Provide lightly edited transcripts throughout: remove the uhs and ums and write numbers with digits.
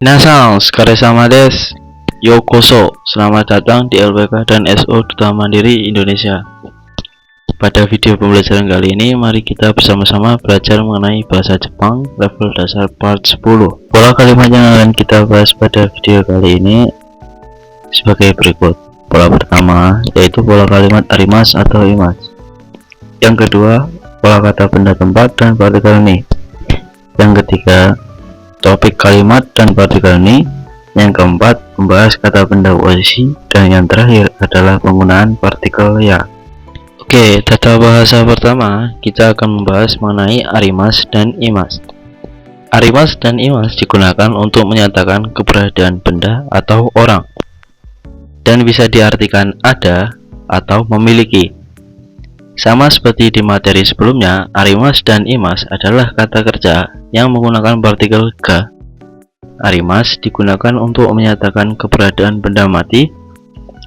Minasan, sama des. Yokoso, selamat datang di LPK dan SO Duta Mandiri Indonesia. Pada video pembelajaran kali ini, mari kita bersama-sama belajar mengenai bahasa Jepang level dasar part 10. Pola kalimat yang akan kita bahas pada video kali ini sebagai berikut. Pola pertama yaitu pola kalimat arimasu atau imasu. Yang kedua, pola kata benda, tempat, dan partikel ni. Yang ketiga, topik kalimat dan partikel ni. Yang keempat, membahas kata benda posisi. Dan yang terakhir adalah penggunaan partikel ya. Oke, tata bahasa pertama kita akan membahas mengenai arimasu dan imasu. Arimasu dan imasu digunakan untuk menyatakan keberadaan benda atau orang, dan bisa diartikan ada atau memiliki. Sama seperti di materi sebelumnya, arimasu dan imasu adalah kata kerja yang menggunakan partikel ga. Arimasu digunakan untuk menyatakan keberadaan benda mati,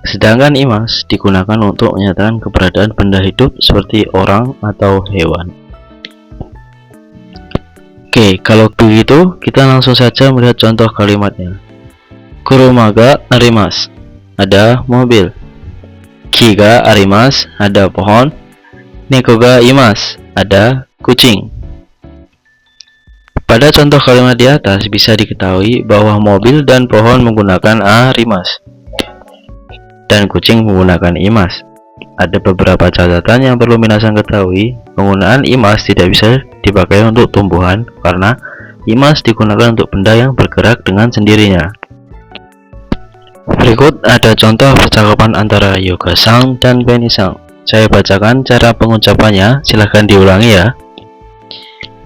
sedangkan imasu digunakan untuk menyatakan keberadaan benda hidup seperti orang atau hewan. Oke, kalau begitu kita langsung saja melihat contoh kalimatnya. Kuruma ga arimasu, ada mobil. Ki ga arimasu, ada pohon. Neko ga imasu, ada kucing. Pada contoh kalimat di atas bisa diketahui bahwa mobil dan pohon menggunakan arimasu dan kucing menggunakan imasu. Ada beberapa catatan yang perlu minasan ketahui. Penggunaan imasu tidak bisa dipakai untuk tumbuhan karena imasu digunakan untuk benda yang bergerak dengan sendirinya. Berikut ada contoh percakapan antara Yoga-san dan Benny-san. Saya bacakan cara pengucapannya, silahkan diulangi ya.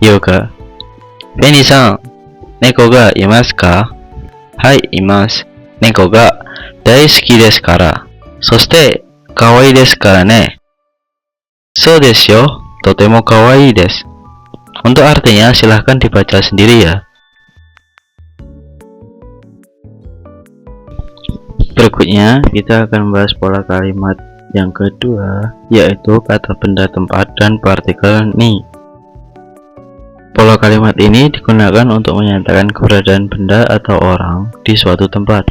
Yoga: Benny-san, neko ga imasu ka? Hai, imasu. Neko ga daisuki desu kara. Soshite kawaii desu kara ne. So desu yo, totemo kawaii desu. Untuk artinya silahkan dibaca sendiri ya. Berikutnya kita akan membahas pola kalimat yang kedua, yaitu kata benda, tempat, dan partikel ni. Pola kalimat ini digunakan untuk menyatakan keberadaan benda atau orang di suatu tempat.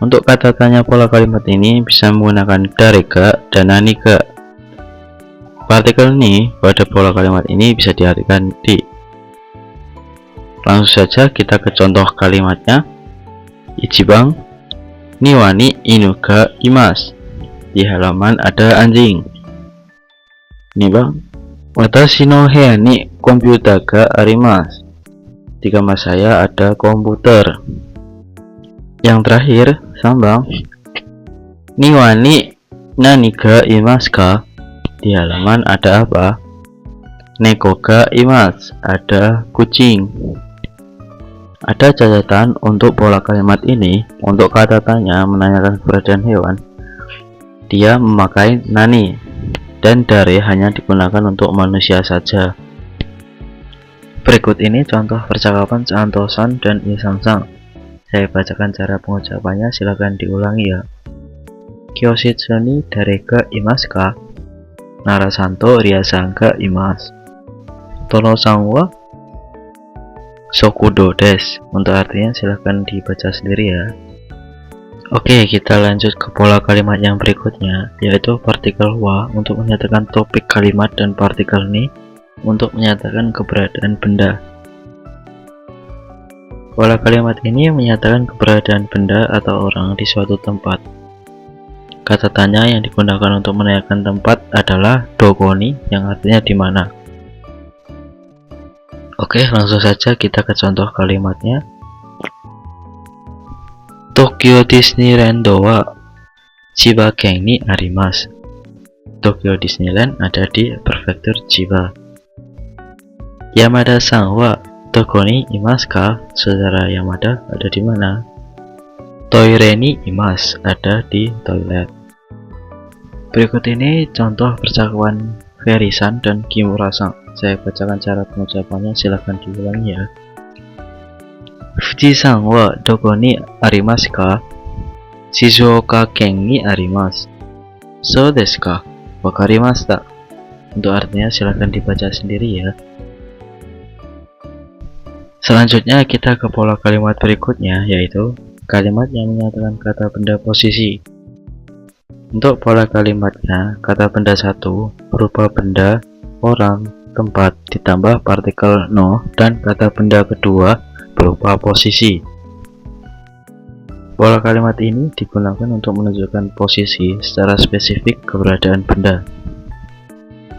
Untuk kata tanya pola kalimat ini bisa menggunakan darega dan nani ga. Partikel ni pada pola kalimat ini bisa diartikan di. Langsung saja kita ke contoh kalimatnya. Ichiban niwa ni inu ga imasu. Di halaman ada anjing. Ini bang, watashi no heya ni komputer ga arimasu. Di kamar saya ada komputer. Yang terakhir, sambang. Niwa ni nani ga imasu ka? Di halaman ada apa? Neko ga imasu, ada kucing. Ada catatan untuk pola kalimat ini. Untuk kata tanya menanyakan keberadaan hewan, dia memakai nani, dan dare hanya digunakan untuk manusia saja. Berikut ini contoh percakapan Santo-san dan Isan-san. Saya bacakan cara pengucapannya, silakan diulangi ya. Kyoshitsu ni dare ga imasu ka? Nara-san to Ria-san ga imasu. Tono-san wa sokudo desu. Untuk artinya silahkan dibaca sendiri ya. Oke, kita lanjut ke pola kalimat yang berikutnya, yaitu partikel wa untuk menyatakan topik kalimat dan partikel ni untuk menyatakan keberadaan benda. Pola kalimat ini menyatakan keberadaan benda atau orang di suatu tempat. Kata tanya yang digunakan untuk menanyakan tempat adalah doko ni, yang artinya di mana. Oke, langsung saja kita ke contoh kalimatnya. Tokyo Disneyland wa Chiba ken ni arimasu. Tokyo Disneyland ada di prefektur Chiba. Yamada-san wa doko ni imasu ka? Saudara Yamada ada di mana? Toire ni imasu, ada di toilet. Berikut ini contoh percakapan Ferry-san dan Kimura-san. Saya bacakan cara pengucapannya, silahkan diulangi ya. Fuji-san wa doko ni arimasu ka? Shizuoka ken ni arimasu. So desu ka? Wakarimashita. Untuk artinya silahkan dibaca sendiri ya. Selanjutnya kita ke pola kalimat berikutnya, yaitu kalimat yang menyatakan kata benda posisi. Untuk pola kalimatnya, kata benda satu berupa benda, orang, tempat ditambah partikel no, dan kata benda kedua berupa posisi. Pola kalimat ini digunakan untuk menunjukkan posisi secara spesifik keberadaan benda.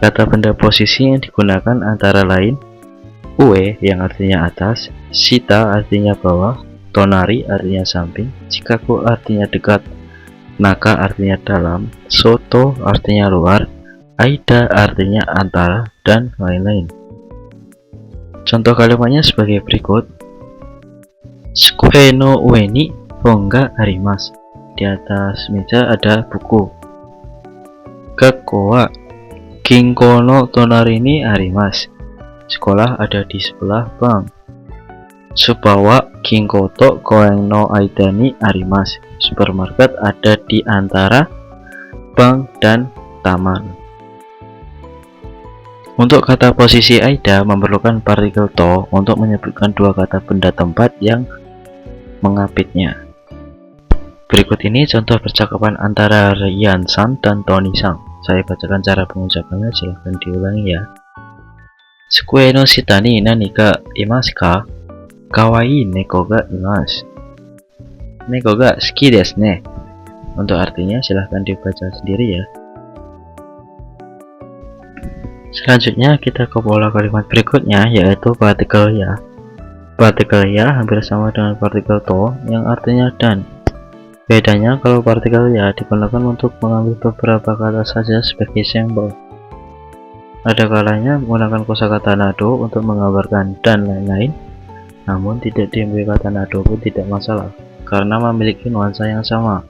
Kata benda posisi yang digunakan antara lain ue yang artinya atas, shita artinya bawah, tonari artinya samping, chikaku artinya dekat, naka artinya dalam, soto artinya luar, aida artinya antara, dan lain-lain. Contoh kalimatnya sebagai berikut. Tsukue no ue ni本があります. Di atas meja ada buku. Gakko wa ginko no tonari ni arimasu. Sekolah ada di sebelah bank. Subawa ginko to koen no aida ni arimasu. Supermarket ada di antara bank dan taman. Untuk kata posisi aida memerlukan partikel to untuk menyebutkan dua kata benda tempat yang mengapitnya. Berikut ini contoh percakapan antara Ryan-san dan Tony-san. Saya bacakan cara pengucapannya, silahkan diulangi ya. Tsukue no shita ni nani ga imasu ka? Kawaii neko ga imasu. Neko ga suki desu ne. Untuk artinya silahkan dibaca sendiri ya. Selanjutnya kita ke pola kalimat berikutnya, yaitu partikel ya. Partikel ya hampir sama dengan partikel to yang artinya dan. Bedanya kalau partikel ya digunakan untuk mengambil beberapa kata saja sebagai sampel. Ada kalanya menggunakan kosakata nado untuk menggambarkan dan lain-lain, namun tidak diambil kata nado pun tidak masalah karena memiliki nuansa yang sama.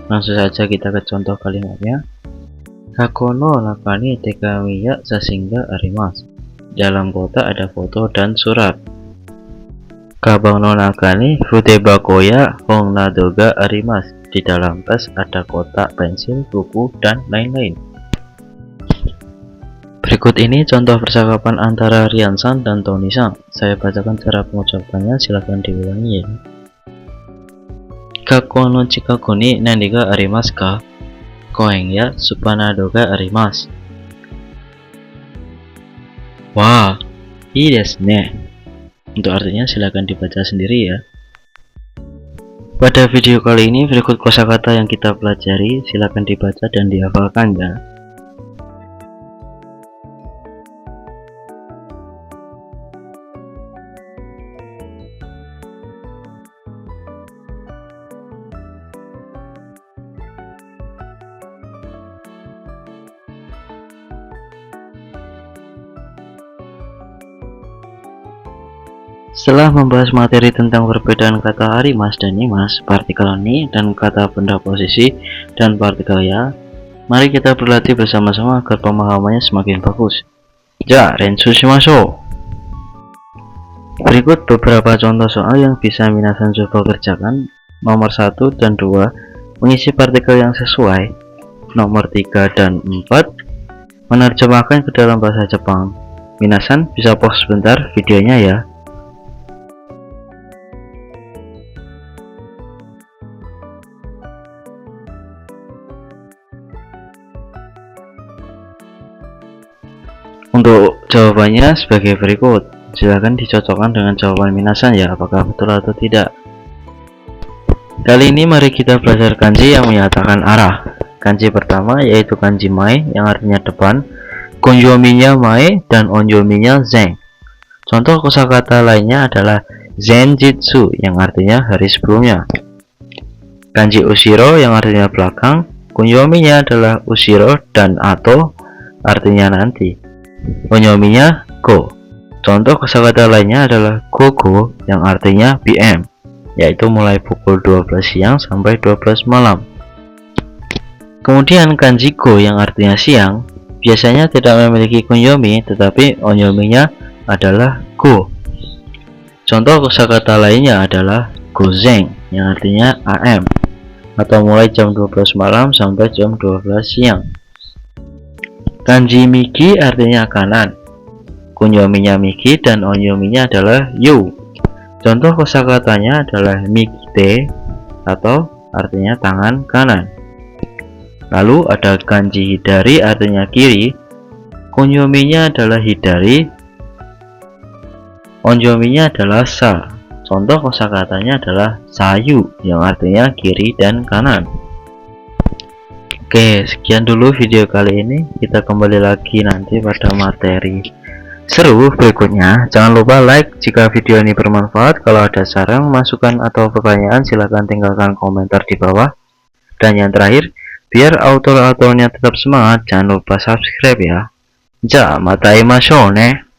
Langsung saja kita ke contoh kalimatnya. Hako no naka ni tekami ya shashin ga arimasu. Dalam kotak ada foto dan surat. Kabang no naka ni fudebako ya hon nado ga arimasu. Di dalam tas ada kotak, pensil, buku, dan lain-lain. Berikut ini contoh percakapan antara Ryan-san dan Tony-san. Saya bacakan cara pengucapannya, silahkan diulangi ya. Gakkou no chikaku ni nani ga arimasu ka? Koen ya supanado ga arimasu. Wah, ii desu ne. Untuk artinya silahkan dibaca sendiri ya. Pada video kali ini berikut kosakata yang kita pelajari, silahkan dibaca dan dihafalkan ya. Setelah membahas materi tentang perbedaan kata arimasu dan imasu, partikel ni dan kata benda posisi dan partikel ya, mari kita berlatih bersama-sama agar pemahamannya semakin bagus. Ja, rensu shimashou. Berikut beberapa contoh soal yang bisa minasan coba kerjakan. Nomor 1 dan 2 mengisi partikel yang sesuai. Nomor 3 dan 4 menerjemahkan ke dalam bahasa Jepang. Minasan bisa pause sebentar videonya ya. Untuk jawabannya sebagai berikut. Silahkan dicocokkan dengan jawaban minasan ya, apakah betul atau tidak. Kali ini mari kita belajar kanji yang menyatakan arah. Kanji pertama yaitu kanji mae yang artinya depan, konyominya mae dan onyominya zen. Contoh kosakata lainnya adalah zenjitsu yang artinya hari sebelumnya. Kanji ushiro yang artinya belakang, konyominya adalah ushiro dan ato artinya nanti. Onyominya go. Contoh kosakata lainnya adalah gogo yang artinya PM, yaitu mulai pukul 12 siang sampai 12 malam. Kemudian kanji go yang artinya siang biasanya tidak memiliki kunyomi, tetapi onyominya adalah go. Contoh kosakata lainnya adalah gozen yang artinya AM, atau mulai jam 12 malam sampai jam 12 siang. Kanji migi artinya kanan, kunyominya Miki dan onyominya adalah you. Contoh kosakatanya adalah Mikite atau artinya tangan kanan. Lalu ada kanji hidari artinya kiri, kunyominya adalah hidari, onyominya adalah sa. Contoh kosakatanya adalah sayu yang artinya kiri dan kanan. Oke, sekian dulu video kali ini. Kita kembali lagi nanti pada materi seru berikutnya. Jangan lupa like jika video ini bermanfaat. Kalau ada saran, masukan, atau pertanyaan silahkan tinggalkan komentar di bawah. Dan yang terakhir, biar autor-autornya tetap semangat, jangan lupa subscribe ya. Ja, matai masho ne.